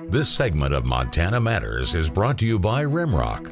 This segment of Montana Matters is brought to you by Rimrock.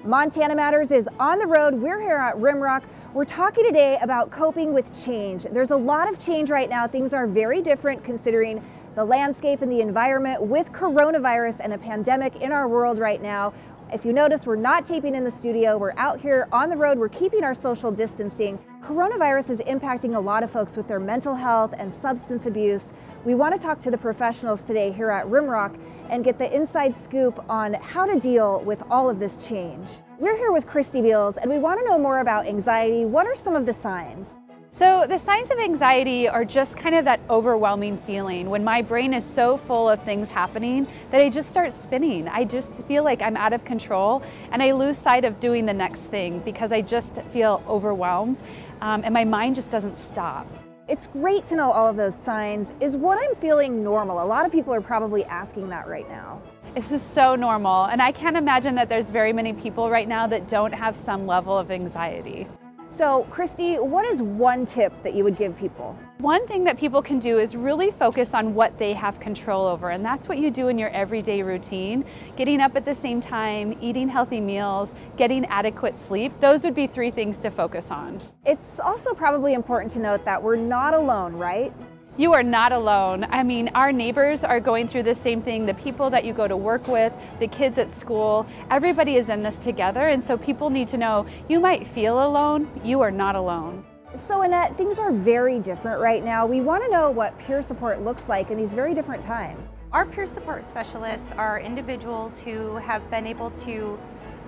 Montana Matters is on the road. We're here at Rimrock. We're talking today about coping with change. There's a lot of change right now. Things are very different considering the landscape and the environment with coronavirus and a pandemic in our world right now. If you notice, we're not taping in the studio. We're out here on the road. We're keeping our social distancing. Coronavirus is impacting a lot of folks with their mental health and substance abuse. We want to talk to the professionals today here at Rimrock and get the inside scoop on how to deal with all of this change. We're here with Christy Beals and we want to know more about anxiety. What are some of the signs? So the signs of anxiety are just kind of that overwhelming feeling when my brain is so full of things happening that I just start spinning. I just feel like I'm out of control and I lose sight of doing the next thing because I just feel overwhelmed and my mind just doesn't stop. It's great to know all of those signs. Is what I'm feeling normal? A lot of people are probably asking that right now. This is so normal, and I can't imagine that there's very many people right now that don't have some level of anxiety. So, Christy, what is one tip that you would give people? One thing that people can do is really focus on what they have control over, and that's what you do in your everyday routine. Getting up at the same time, eating healthy meals, getting adequate sleep. Those would be 3 things to focus on. It's also probably important to note that we're not alone, right? You are not alone. I mean, our neighbors are going through the same thing. The people that you go to work with, the kids at school, everybody is in this together. And so people need to know you might feel alone, you are not alone. So Annette, things are very different right now. We want to know what peer support looks like in these very different times. Our peer support specialists are individuals who have been able to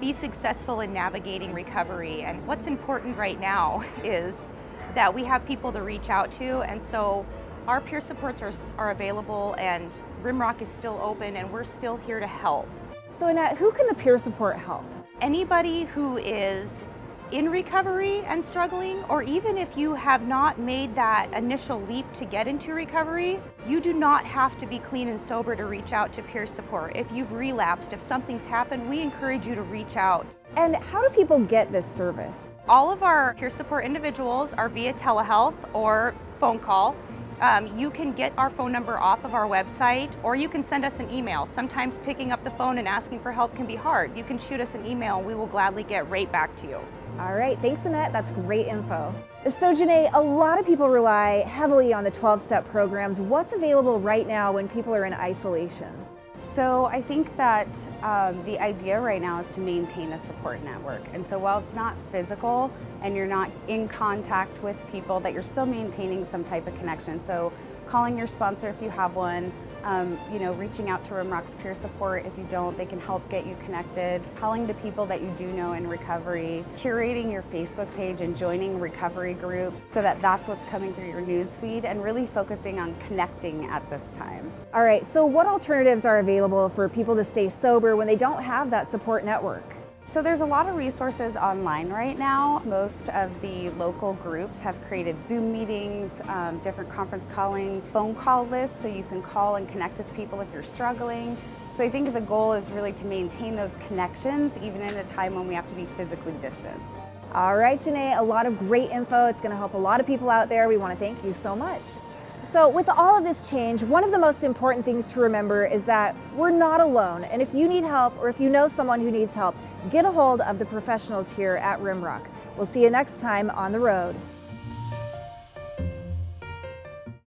be successful in navigating recovery. And what's important right now is that we have people to reach out to. And so our peer supports are available and Rimrock is still open and we're still here to help. So Annette, who can the peer support help? Anybody who is in recovery and struggling, or even if you have not made that initial leap to get into recovery, you do not have to be clean and sober to reach out to peer support. If you've relapsed, if something's happened, we encourage you to reach out. And how do people get this service? All of our peer support individuals are via telehealth or phone call. You can get our phone number off of our website, or you can send us an email. Sometimes picking up the phone and asking for help can be hard. You can shoot us an email and we will gladly get right back to you. All right, thanks Annette, that's great info. So Janae, a lot of people rely heavily on the 12-step programs. What's available right now when people are in isolation? So I think that the idea right now is to maintain a support network. And so while it's not physical and you're not in contact with people, that you're still maintaining some type of connection. So calling your sponsor if you have one, reaching out to Rimrock's peer support. If you don't, they can help get you connected. Calling the people that you do know in recovery, curating your Facebook page and joining recovery groups so that that's what's coming through your news feed, and really focusing on connecting at this time. All right, so what alternatives are available for people to stay sober when they don't have that support network? So there's a lot of resources online right now. Most of the local groups have created Zoom meetings, different conference calling, phone call lists, so you can call and connect with people if you're struggling. So I think the goal is really to maintain those connections even in a time when we have to be physically distanced. All right, Janae, a lot of great info. It's going to help a lot of people out there. We want to thank you so much. So with all of this change, one of the most important things to remember is that we're not alone. And if you need help, or if you know someone who needs help, get a hold of the professionals here at Rimrock. We'll see you next time on the road.